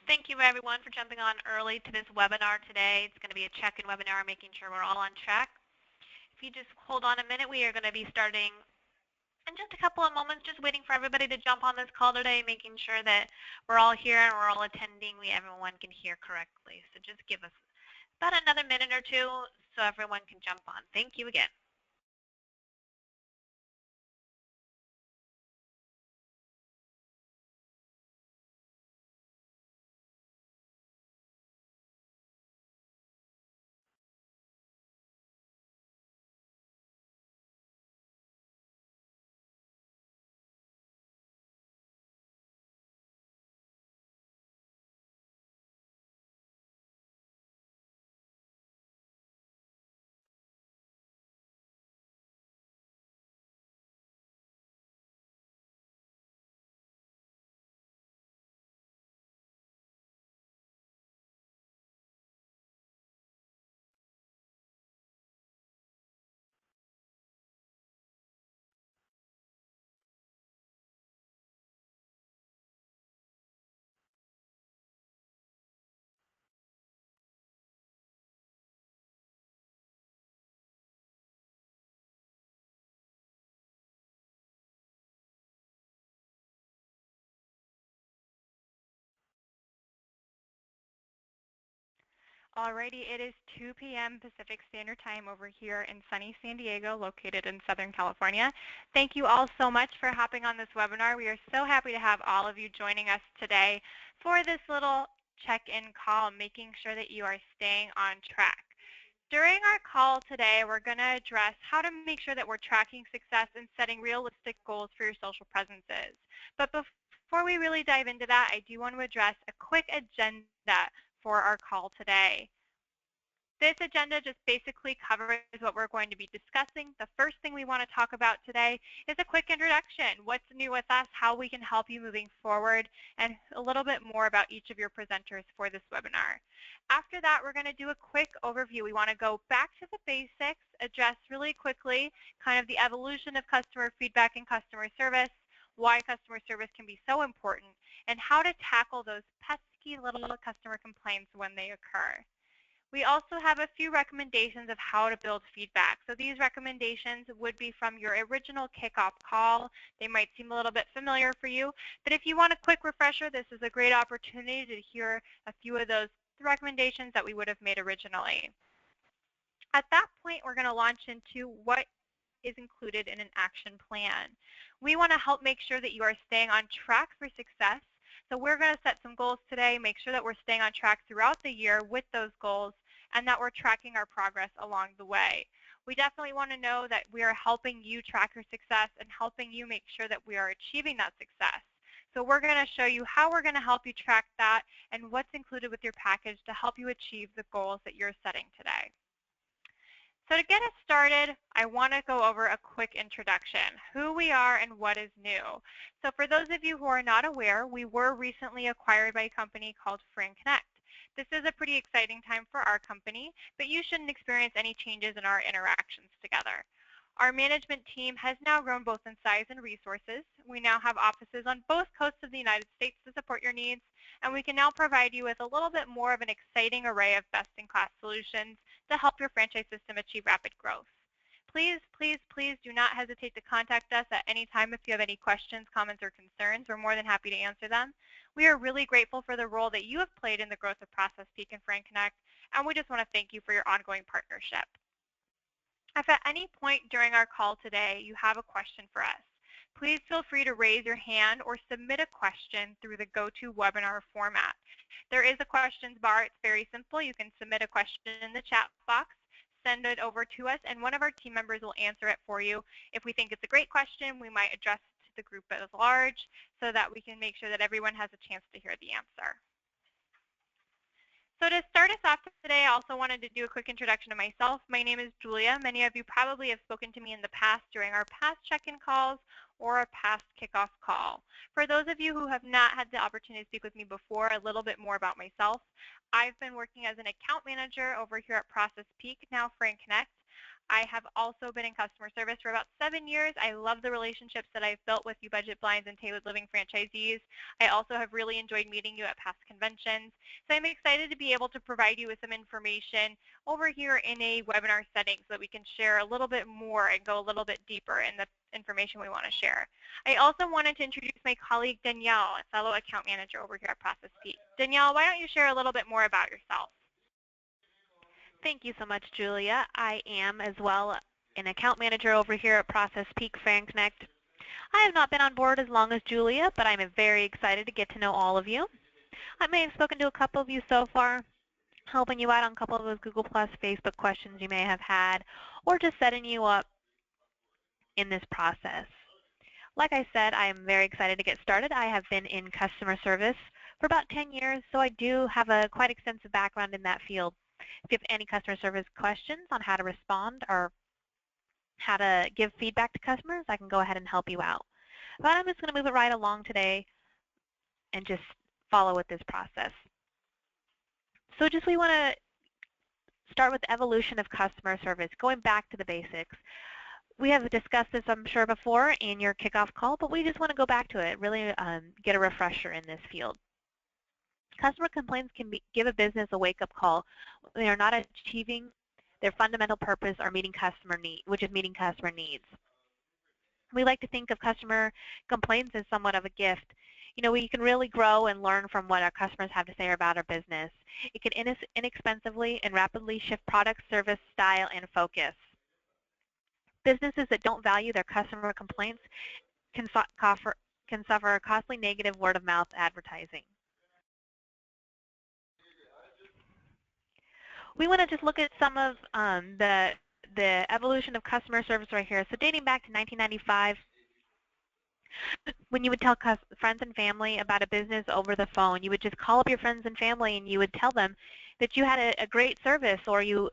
Thank you everyone for jumping on early to this webinar today. It's going to be a check-in webinar, making sure we're all on track. If you just hold on a minute, we are going to be starting in just a couple of moments, just waiting for everybody to jump on this call today, making sure that we're all here and we're all attending, everyone can hear correctly. So just give us about another minute or two so everyone can jump on. Thank you again. Alrighty, it is 2 p.m. Pacific Standard Time over here in sunny San Diego, located in Southern California. Thank you all so much for hopping on this webinar. We are so happy to have all of you joining us today for this little check-in call, making sure that you are staying on track. During our call today, we're going to address how to make sure that we're tracking success and setting realistic goals for your social presences. But before we really dive into that, I do want to address a quick agenda for our call today. This agenda just basically covers what we're going to be discussing. The first thing we want to talk about today is a quick introduction, what's new with us, how we can help you moving forward, and a little bit more about each of your presenters for this webinar. After that, we're going to do a quick overview. We want to go back to the basics, address really quickly kind of the evolution of customer feedback and customer service, why customer service can be so important, and how to tackle those pesky little customer complaints when they occur. We also have a few recommendations of how to build feedback. So these recommendations would be from your original kickoff call. They might seem a little bit familiar for you, but if you want a quick refresher, this is a great opportunity to hear a few of those recommendations that we would have made originally. At that point, we're going to launch into what is included in an action plan. We want to help make sure that you are staying on track for success. So we're going to set some goals today, make sure that we're staying on track throughout the year with those goals, and that we're tracking our progress along the way. We definitely want to know that we are helping you track your success and helping you make sure that we are achieving that success. So we're going to show you how we're going to help you track that and what's included with your package to help you achieve the goals that you're setting today. So to get us started, I want to go over a quick introduction, who we are and what is new. So for those of you who are not aware, we were recently acquired by a company called FranConnect. This is a pretty exciting time for our company, but you shouldn't experience any changes in our interactions together. Our management team has now grown both in size and resources. We now have offices on both coasts of the United States to support your needs, and we can now provide you with a little bit more of an exciting array of best-in-class solutions to help your franchise system achieve rapid growth. Please, please, please do not hesitate to contact us at any time if you have any questions, comments, or concerns. We're more than happy to answer them. We are really grateful for the role that you have played in the growth of ProcessPeek and FranConnect, and we just want to thank you for your ongoing partnership. If at any point during our call today you have a question for us, please feel free to raise your hand or submit a question through the GoToWebinar format. There is a questions bar. It's very simple. You can submit a question in the chat box, send it over to us, and one of our team members will answer it for you. If we think it's a great question, we might address it to the group at large so that we can make sure that everyone has a chance to hear the answer. So to start us off today, I also wanted to do a quick introduction of myself. My name is Julia. Many of you probably have spoken to me in the past during our past check-in calls or a past kickoff call. For those of you who have not had the opportunity to speak with me before, a little bit more about myself. I've been working as an account manager over here at ProcessPeek, now FranConnect. I have also been in customer service for about 7 years. I love the relationships that I've built with you Budget Blinds and Tailored Living franchisees. I also have really enjoyed meeting you at past conventions. So I'm excited to be able to provide you with some information over here in a webinar setting so that we can share a little bit more and go a little bit deeper in the information we want to share. I also wanted to introduce my colleague Danielle, a fellow account manager over here at Process Peak. Danielle, why don't you share a little bit more about yourself? Thank you so much, Julia. I am as well an account manager over here at Process Peak FranConnect. I have not been on board as long as Julia, but I'm very excited to get to know all of you. I may have spoken to a couple of you so far, helping you out on a couple of those Google Plus, Facebook questions you may have had, or just setting you up in this process. Like I said, I am very excited to get started. I have been in customer service for about 10 years, so I do have a quite extensive background in that field. If you have any customer service questions on how to respond or how to give feedback to customers, I can go ahead and help you out. But I'm just going to move it right along today and just follow with this process. So just we want to start with the evolution of customer service, going back to the basics. We have discussed this, I'm sure, before in your kickoff call, but we just want to go back to it, really get a refresher in this field. Customer complaints can give a business a wake-up call when they are not achieving their fundamental purpose or meeting customer need, which is meeting customer needs. We like to think of customer complaints as somewhat of a gift. You know, we can really grow and learn from what our customers have to say about our business. It can inexpensively and rapidly shift product, service, style, and focus. Businesses that don't value their customer complaints can suffer costly negative word-of-mouth advertising. We want to just look at some of the evolution of customer service right here. So dating back to 1995, when you would tell friends and family about a business over the phone, you would just call up your friends and family and you would tell them that you had a great service or you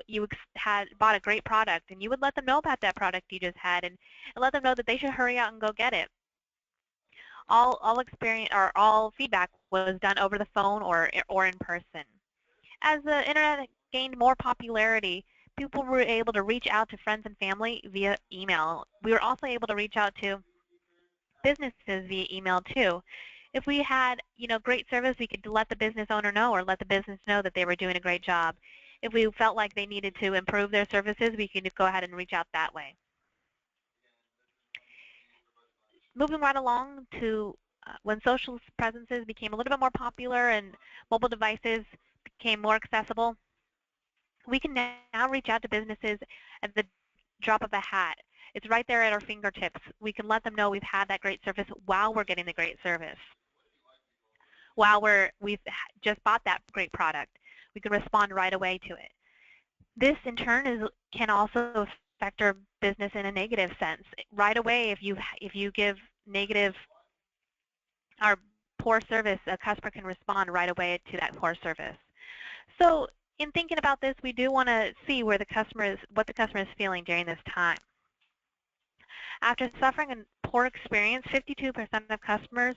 had bought a great product, and you would let them know about that product you just had and let them know that they should hurry out and go get it. All experience or all feedback was done over the phone or in person. As the internet gained more popularity, people were able to reach out to friends and family via email. We were also able to reach out to businesses via email too. If we had, great service, we could let the business owner know or let the business know that they were doing a great job. If we felt like they needed to improve their services, we could go ahead and reach out that way. Moving right along to when social presences became a little bit more popular and mobile devices became more accessible, we can now reach out to businesses at the drop of a hat. It's right there at our fingertips. We can let them know we've had that great service while we're getting the great service. While we've just bought that great product, we can respond right away to it. This, in turn, can also affect our business in a negative sense. Right away, if you give negative or poor service, a customer can respond right away to that poor service. So in thinking about this, we do want to see what the customer is feeling during this time. After suffering a poor experience, 52% of customers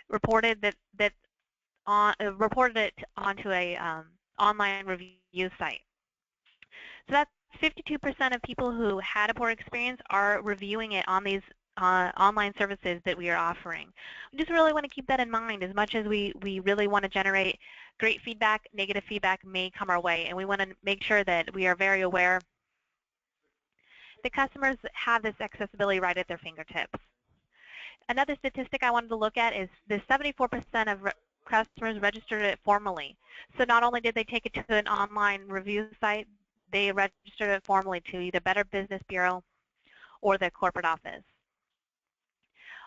reported reported it onto a online review site. So that's 52% of people who had a poor experience are reviewing it on these online services that we are offering. We just really want to keep that in mind. As much as we really want to generate great feedback, negative feedback may come our way, and we want to make sure that we are very aware that customers have this accessibility right at their fingertips. Another statistic I wanted to look at is the 74% of customers registered it formally. So not only did they take it to an online review site, they registered it formally to either Better Business Bureau or the corporate office.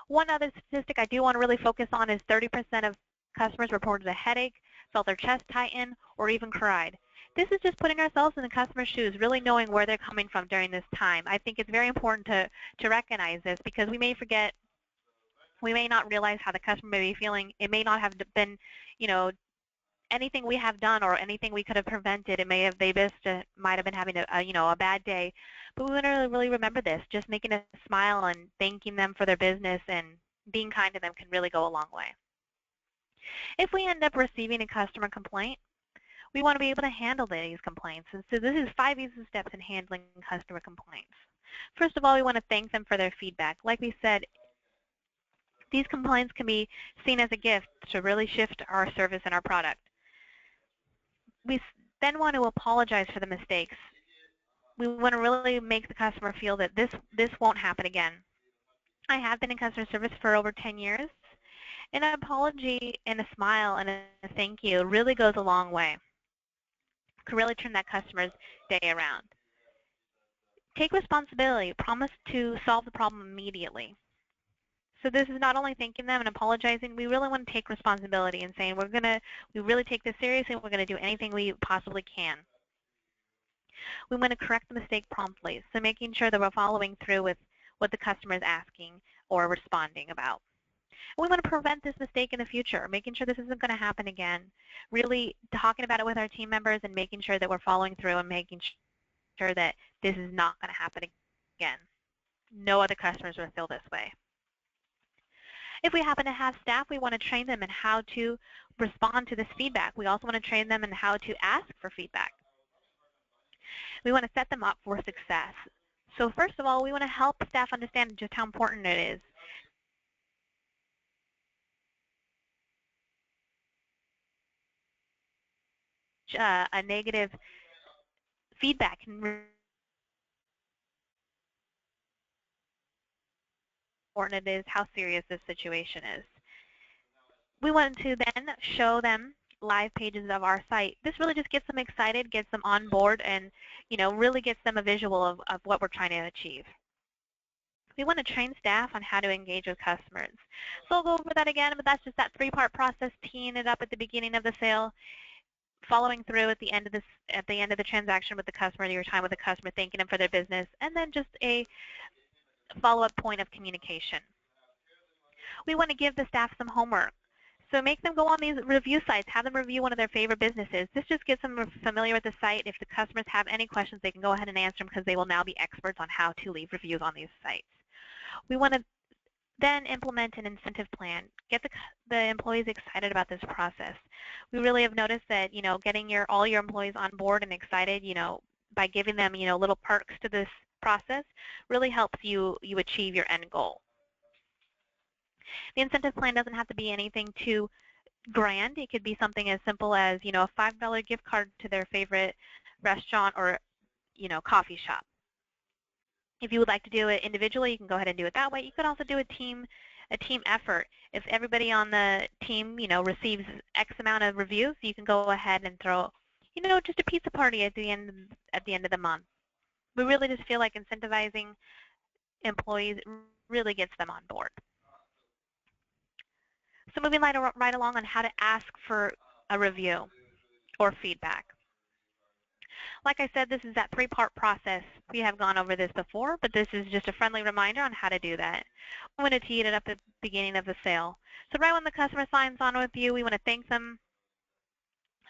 One other statistic I do want to really focus on is 30% of customers reported a headache, felt their chest tighten, or even cried. This is just putting ourselves in the customer's shoes, really knowing where they're coming from during this time. I think it's very important to recognize this, because we may forget, we may not realize how the customer may be feeling. It may not have been, anything we have done or anything we could have prevented. It may have, they just might have been having a bad day. But we want to really remember this. Just making a smile and thanking them for their business and being kind to them can really go a long way. If we end up receiving a customer complaint, We want to be able to handle these complaints. And so this is 5 easy steps in handling customer complaints. First of all, we want to thank them for their feedback. Like we said, these complaints can be seen as a gift to really shift our service and our product. We then want to apologize for the mistakes. We want to really make the customer feel that this won't happen again. I have been in customer service for over 10 years, and an apology and a smile and a thank you really goes a long way. Can really turn that customer's day around. Take responsibility. Promise to solve the problem immediately. So this is not only thanking them and apologizing, we really want to take responsibility and saying we really take this seriously and we're going to do anything we possibly can. We want to correct the mistake promptly, so making sure that we're following through with what the customer is asking or responding about. And we want to prevent this mistake in the future, making sure this isn't going to happen again, really talking about it with our team members and making sure that we're following through and making sure that this is not going to happen again. No other customers will feel this way. If we happen to have staff, we want to train them in how to respond to this feedback. We also want to train them in how to ask for feedback. We want to set them up for success. So first of all, we want to help staff understand just how important it is. A negative feedback can important it is, how serious this situation is. We want to then show them live pages of our site. This really just gets them excited, gets them on board, and really gets them a visual of what we're trying to achieve. We want to train staff on how to engage with customers. So I'll go over that again, but that's just that 3-part process, teeing it up at the beginning of the sale, following through at the end of the transaction with the customer, your time with the customer, thanking them for their business, and then just a follow-up point of communication. We want to give the staff some homework. So make them go on these review sites, have them review one of their favorite businesses. This just gets them familiar with the site. If the customers have any questions, they can go ahead and answer them because they will now be experts on how to leave reviews on these sites. We want to then implement an incentive plan. Get the employees excited about this process. We really have noticed that, getting all your employees on board and excited, by giving them, little perks to this process really helps you achieve your end goal. The incentive plan doesn't have to be anything too grand. It could be something as simple as, a $5 gift card to their favorite restaurant or, coffee shop. If you would like to do it individually, you can go ahead and do it that way. You could also do a team effort. If everybody on the team, receives X amount of reviews, you can go ahead and throw, just a pizza party at the end of the month. We really just feel like incentivizing employees really gets them on board. So moving right along on how to ask for a review or feedback. Like I said, this is that 3-part process. We have gone over this before, but this is just a friendly reminder on how to do that. I'm going to tee it up at the beginning of the sale. So right when the customer signs on with you, we want to thank them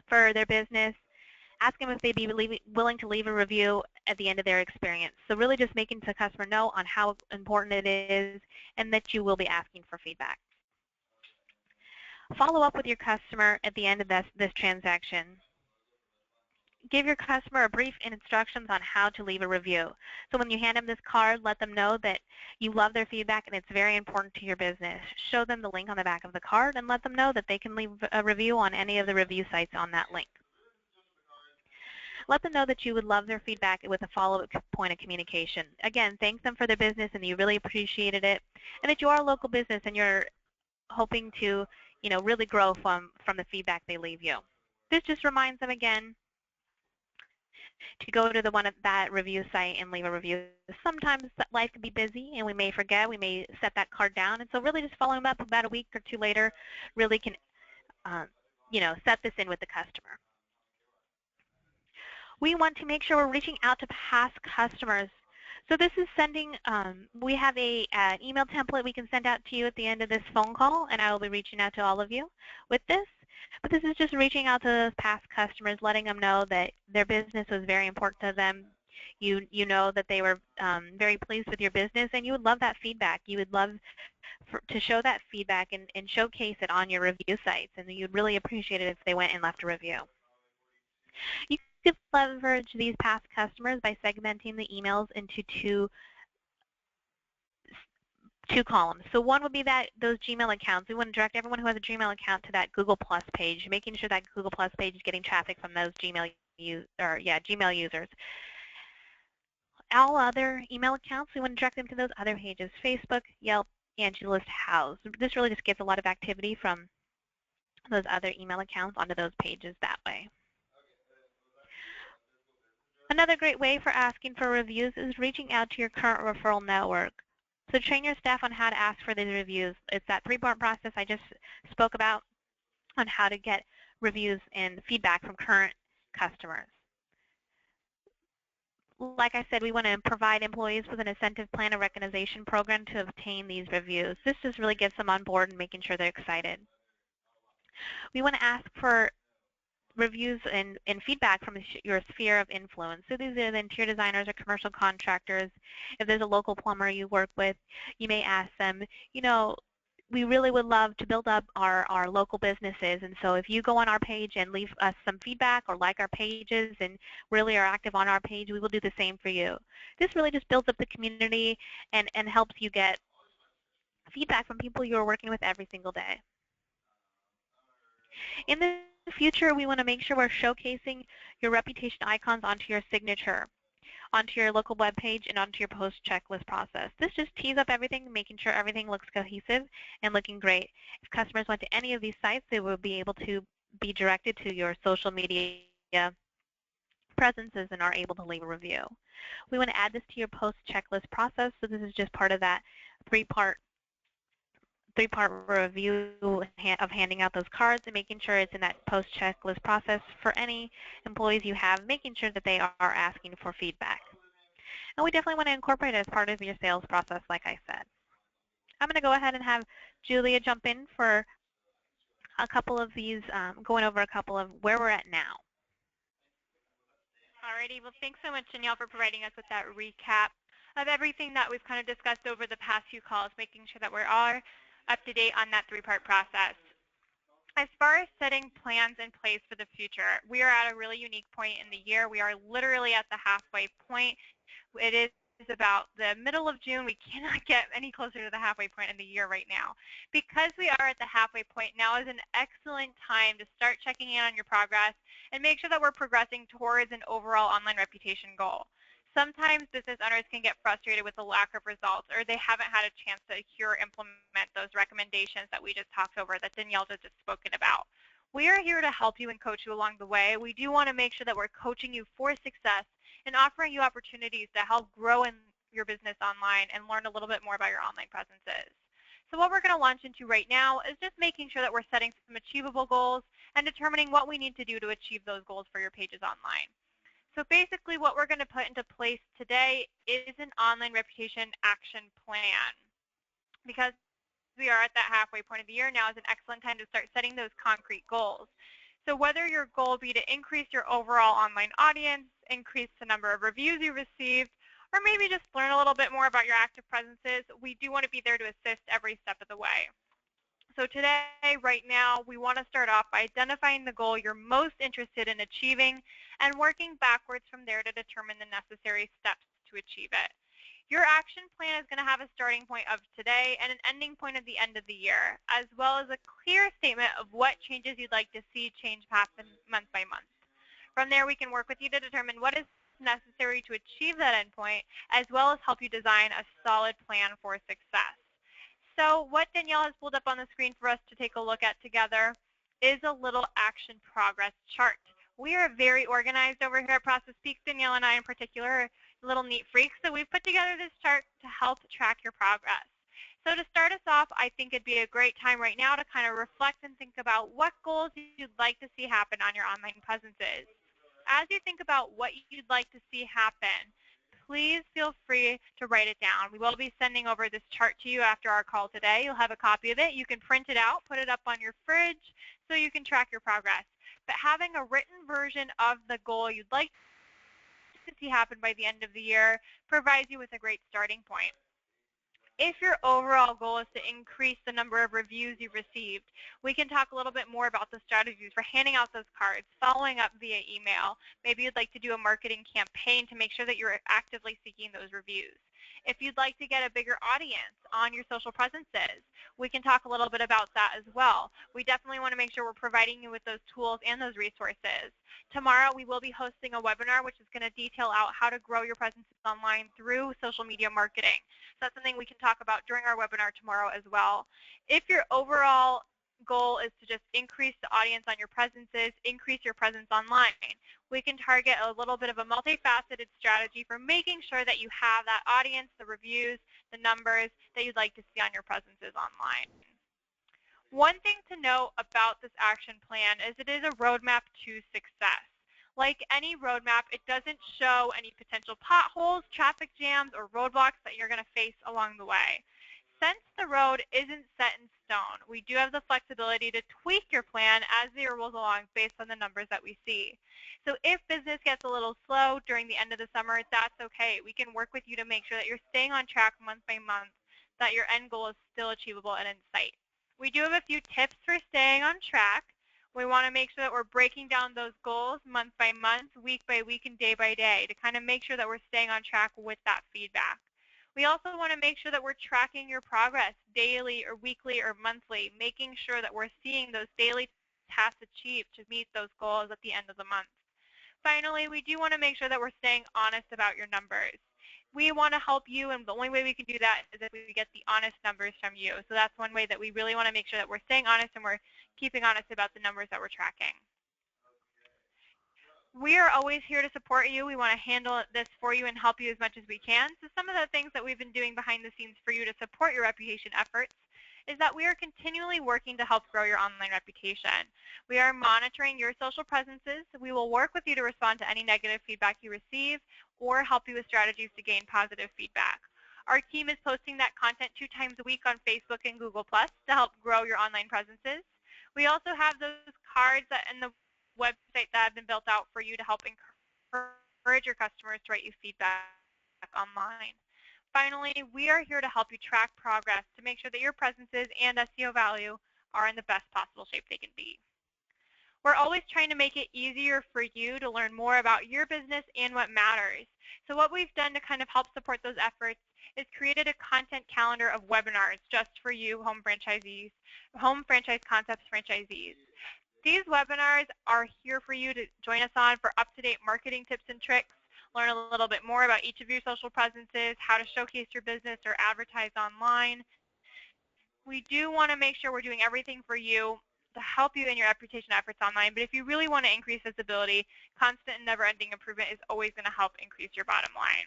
for their business, ask them if they'd be willing to leave a review at the end of their experience. So really just making the customer know on how important it is and that you will be asking for feedback. Follow up with your customer at the end of this transaction. Give your customer a brief instructions on how to leave a review. So when you hand them this card, let them know that you love their feedback and it's very important to your business. Show them the link on the back of the card and let them know that they can leave a review on any of the review sites on that link. Let them know that you would love their feedback with a follow-up point of communication. Again, thank them for their business and you really appreciated it, and that you are a local business and you're hoping to really grow from the feedback they leave you. This just reminds them again to go to that review site and leave a review. Sometimes life can be busy and we may forget, we may set that card down, and so really just following up about a week or 2 later really can set this in with the customer. We want to make sure we're reaching out to past customers. So this is sending, we have an email template we can send out to you at the end of this phone call, and I will be reaching out to all of you with this. But this is just reaching out to those past customers, letting them know that their business was very important to them. You know that they were very pleased with your business, and you would love that feedback. You would love to show that feedback and showcase it on your review sites, and you'd really appreciate it if they went and left a review. You could leverage these past customers by segmenting the emails into two columns. So one would be that those Gmail accounts. We want to direct everyone who has a Gmail account to that Google Plus page, making sure that Google Plus page is getting traffic from those Gmail users. All other email accounts, we want to direct them to those other pages: Facebook, Yelp, AngelList, Houzz. This really just gets a lot of activity from those other email accounts onto those pages that way. Another great way for asking for reviews is reaching out to your current referral network. So train your staff on how to ask for these reviews. It's that three-part process I just spoke about on how to get reviews and feedback from current customers. Like I said, we want to provide employees with an incentive plan or recognition program to obtain these reviews. This just really gets them on board and making sure they're excited. We want to ask for reviews and feedback from your sphere of influence. So these are the interior designers or commercial contractors. If there's a local plumber you work with, you may ask them, we really would love to build up our local businesses, and so if you go on our page and leave us some feedback or like our pages and really are active on our page, we will do the same for you. This really just builds up the community and helps you get feedback from people you're working with every single day. In the future, we want to make sure we're showcasing your reputation icons onto your signature, onto your local web page, and onto your post checklist process. This just tees up everything, making sure everything looks cohesive and looking great. If customers went to any of these sites, they will be able to be directed to your social media presences and are able to leave a review. We want to add this to your post checklist process, so this is just part of that three-part review of handing out those cards and making sure it's in that post checklist process for any employees you have, making sure that they are asking for feedback. And we definitely want to incorporate it as part of your sales process, like I said. I'm going to go ahead and have Julia jump in for a couple of these, going over a couple of where we're at now. Alrighty, well, thanks so much, Danielle, for providing us with that recap of everything that we've kind of discussed over the past few calls, making sure that we are up to date on that three-part process. As far as setting plans in place for the future, we are at a really unique point in the year. We are literally at the halfway point. It is about the middle of June. We cannot get any closer to the halfway point in the year right now. Because we are at the halfway point, now is an excellent time to start checking in on your progress and make sure that we're progressing towards an overall online reputation goal. Sometimes business owners can get frustrated with the lack of results, or they haven't had a chance to hear or implement those recommendations that we just talked over, that Danielle just spoken about. We are here to help you and coach you along the way. We do want to make sure that we're coaching you for success and offering you opportunities to help grow in your business online and learn a little bit more about your online presences. So what we're going to launch into right now is just making sure that we're setting some achievable goals and determining what we need to do to achieve those goals for your pages online. So basically what we're going to put into place today is an online reputation action plan. Because we are at that halfway point of the year, now is an excellent time to start setting those concrete goals. So whether your goal be to increase your overall online audience, increase the number of reviews you received, or maybe just learn a little bit more about your active presences, we do want to be there to assist every step of the way. So today, right now, we want to start off by identifying the goal you're most interested in achieving and working backwards from there to determine the necessary steps to achieve it. Your action plan is going to have a starting point of today and an ending point at the end of the year, as well as a clear statement of what changes you'd like to see change happen month by month. From there, we can work with you to determine what is necessary to achieve that endpoint, as well as help you design a solid plan for success. So what Danielle has pulled up on the screen for us to take a look at together is a little action progress chart. We are very organized over here at Process Peaks. Danielle and I in particular are little neat freaks, so we've put together this chart to help track your progress. So to start us off, I think it'd be a great time right now to kind of reflect and think about what goals you'd like to see happen on your online presences. As you think about what you'd like to see happen, please feel free to write it down. We will be sending over this chart to you after our call today. You'll have a copy of it. You can print it out, put it up on your fridge so you can track your progress. But having a written version of the goal you'd like to see happen by the end of the year provides you with a great starting point. If your overall goal is to increase the number of reviews you've received, we can talk a little bit more about the strategies for handing out those cards, following up via email. Maybe you'd like to do a marketing campaign to make sure that you're actively seeking those reviews. If you'd like to get a bigger audience on your social presences, we can talk a little bit about that as well. We definitely want to make sure we're providing you with those tools and those resources. Tomorrow, we will be hosting a webinar which is going to detail out how to grow your presences online through social media marketing. So that's something we can talk about during our webinar tomorrow as well. If your overall goal is to just increase the audience on your presences, increase your presence online, we can target a little bit of a multifaceted strategy for making sure that you have that audience, the reviews, the numbers that you'd like to see on your presences online. One thing to note about this action plan is it is a roadmap to success. Like any roadmap, it doesn't show any potential potholes, traffic jams, or roadblocks that you're going to face along the way. Since the road isn't set in stone, we do have the flexibility to tweak your plan as the year rolls along based on the numbers that we see. So if business gets a little slow during the end of the summer, that's okay. We can work with you to make sure that you're staying on track month by month, that your end goal is still achievable and in sight. We do have a few tips for staying on track. We want to make sure that we're breaking down those goals month by month, week by week, and day by day to kind of make sure that we're staying on track with that feedback. We also want to make sure that we're tracking your progress daily or weekly or monthly, making sure that we're seeing those daily tasks achieved to meet those goals at the end of the month. Finally, we do want to make sure that we're staying honest about your numbers. We want to help you, and the only way we can do that is if we get the honest numbers from you. So that's one way that we really want to make sure that we're staying honest and we're keeping honest about the numbers that we're tracking. We are always here to support you. We want to handle this for you and help you as much as we can. So some of the things that we've been doing behind the scenes for you to support your reputation efforts is that we are continually working to help grow your online reputation. We are monitoring your social presences. We will work with you to respond to any negative feedback you receive or help you with strategies to gain positive feedback. Our team is posting that content 2 times a week on Facebook and Google+ to help grow your online presences. We also have those cards that in the website that have been built out for you to help encourage your customers to write you feedback online. Finally, we are here to help you track progress to make sure that your presences and SEO value are in the best possible shape they can be. We're always trying to make it easier for you to learn more about your business and what matters. So what we've done to kind of help support those efforts is created a content calendar of webinars just for you home franchise concepts franchisees. These webinars are here for you to join us on for up-to-date marketing tips and tricks, learn a little bit more about each of your social presences, how to showcase your business or advertise online. We do want to make sure we're doing everything for you to help you in your reputation efforts online, but if you really want to increase visibility, constant and never-ending improvement is always going to help increase your bottom line.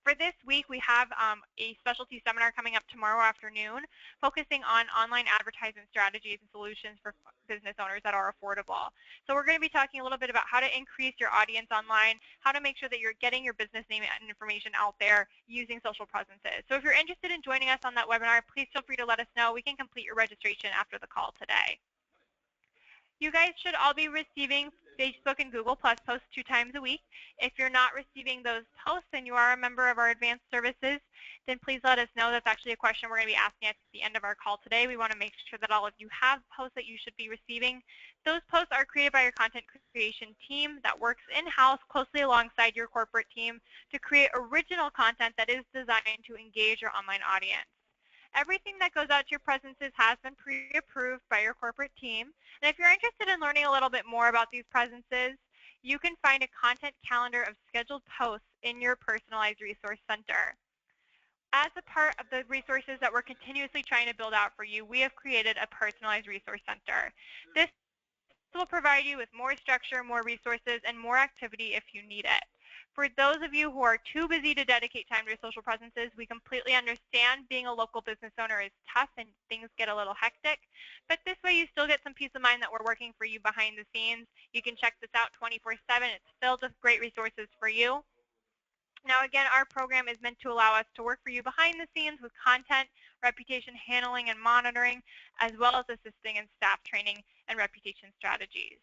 For this week, we have a specialty seminar coming up tomorrow afternoon focusing on online advertising strategies and solutions for business owners that are affordable. So we're going to be talking a little bit about how to increase your audience online, how to make sure that you're getting your business name and information out there using social presences. So if you're interested in joining us on that webinar, please feel free to let us know. We can complete your registration after the call today. You guys should all be receiving Facebook and Google+ posts 2 times a week. If you're not receiving those posts and you are a member of our advanced services, then please let us know. That's actually a question we're going to be asking at the end of our call today. We want to make sure that all of you have posts that you should be receiving. Those posts are created by your content creation team that works in-house closely alongside your corporate team to create original content that is designed to engage your online audience. Everything that goes out to your presences has been pre-approved by your corporate team. And if you're interested in learning a little bit more about these presences, you can find a content calendar of scheduled posts in your personalized resource center. As a part of the resources that we're continuously trying to build out for you, we have created a personalized resource center. This will provide you with more structure, more resources, and more activity if you need it. For those of you who are too busy to dedicate time to your social presences, we completely understand being a local business owner is tough and things get a little hectic. But this way you still get some peace of mind that we're working for you behind the scenes. You can check this out 24/7. It's filled with great resources for you. Now again, our program is meant to allow us to work for you behind the scenes with content, reputation handling and monitoring, as well as assisting in staff training and reputation strategies.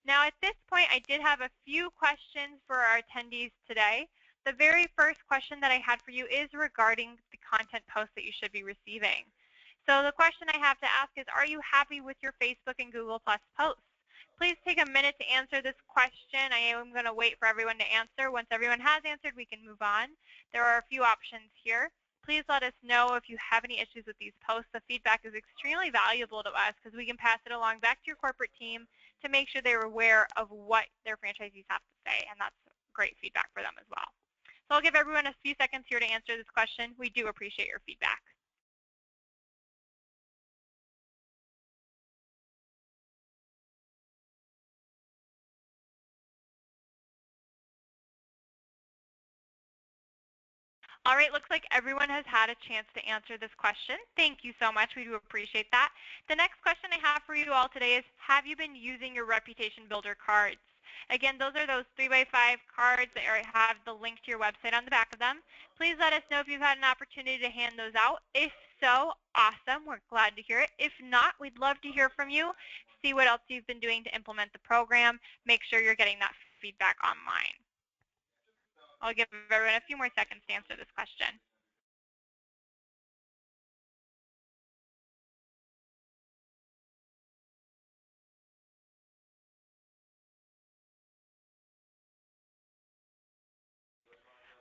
Now at this point, I did have a few questions for our attendees today. The very first question that I had for you is regarding the content posts that you should be receiving. So the question I have to ask is, are you happy with your Facebook and Google Plus posts? Please take a minute to answer this question. I am going to wait for everyone to answer. Once everyone has answered, we can move on. There are a few options here. Please let us know if you have any issues with these posts. The feedback is extremely valuable to us because we can pass it along back to your corporate team to make sure they're aware of what their franchisees have to say, and that's great feedback for them as well. So I'll give everyone a few seconds here to answer this question. We do appreciate your feedback. All right, looks like everyone has had a chance to answer this question. Thank you so much. We do appreciate that. The next question I have for you all today is, have you been using your Reputation Builder cards? Again, those are those 3x5 cards that have the link to your website on the back of them. Please let us know if you've had an opportunity to hand those out. If so, awesome. We're glad to hear it. If not, we'd love to hear from you, see what else you've been doing to implement the program. Make sure you're getting that feedback online. I'll give everyone a few more seconds to answer this question.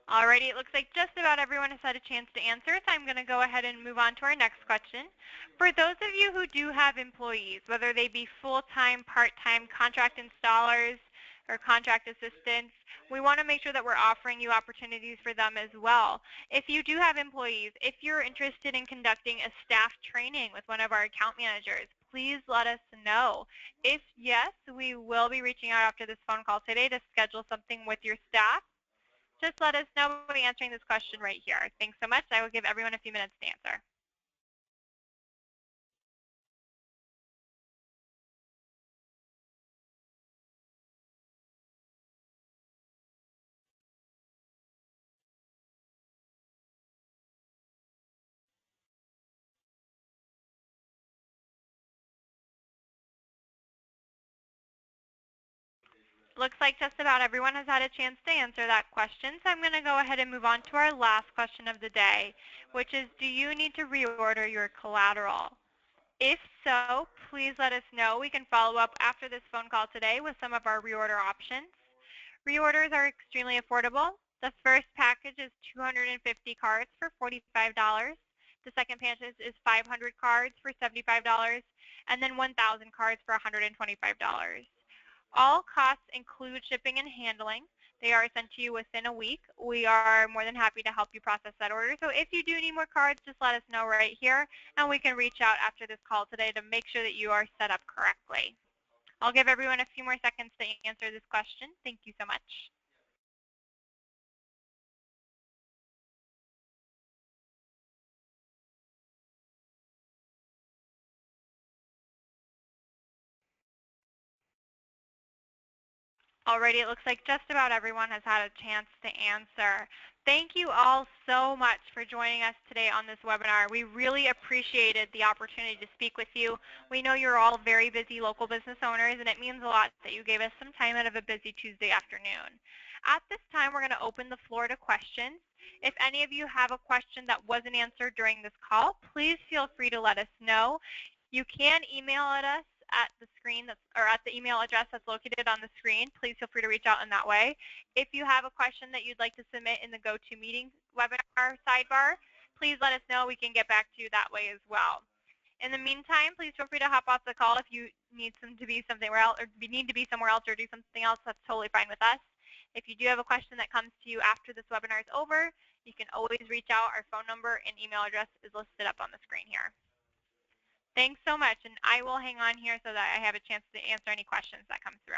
Alrighty, it looks like just about everyone has had a chance to answer, so I'm going to go ahead and move on to our next question. For those of you who do have employees, whether they be full-time, part-time, contract installers, or contract assistants, we want to make sure that we're offering you opportunities for them as well. If you do have employees, if you're interested in conducting a staff training with one of our account managers, please let us know. If yes, we will be reaching out after this phone call today to schedule something with your staff. Just let us know by answering this question right here. Thanks so much. I will give everyone a few minutes to answer. Looks like just about everyone has had a chance to answer that question, so I'm going to go ahead and move on to our last question of the day, which is, do you need to reorder your collateral? If so, please let us know. We can follow up after this phone call today with some of our reorder options. Reorders are extremely affordable. The first package is 250 cards for $45. The second package is 500 cards for $75, and then 1,000 cards for $125. All costs include shipping and handling. They are sent to you within a week. We are more than happy to help you process that order. So if you do need more cards, just let us know right here, and we can reach out after this call today to make sure that you are set up correctly. I'll give everyone a few more seconds to answer this question. Thank you so much. Alrighty, it looks like just about everyone has had a chance to answer. Thank you all so much for joining us today on this webinar. We really appreciated the opportunity to speak with you. We know you're all very busy local business owners, and it means a lot that you gave us some time out of a busy Tuesday afternoon. At this time, we're going to open the floor to questions. If any of you have a question that wasn't answered during this call, please feel free to let us know. You can email at us at the screen or at the email address that's located on the screen. Please feel free to reach out in that way. If you have a question that you'd like to submit in the GoToMeeting webinar sidebar, please let us know. We can get back to you that way as well. In the meantime, please feel free to hop off the call if you need to be somewhere else or need to be somewhere else or do something else. That's totally fine with us. If you do have a question that comes to you after this webinar is over, you can always reach out. Our phone number and email address is listed up on the screen here. Thanks so much, and I will hang on here so that I have a chance to answer any questions that come through.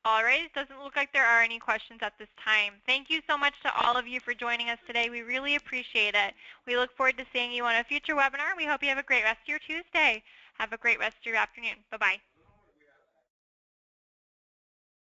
All right, it doesn't look like there are any questions at this time. Thank you so much to all of you for joining us today. We really appreciate it. We look forward to seeing you on a future webinar. We hope you have a great rest of your Tuesday. Have a great rest of your afternoon. Bye-bye.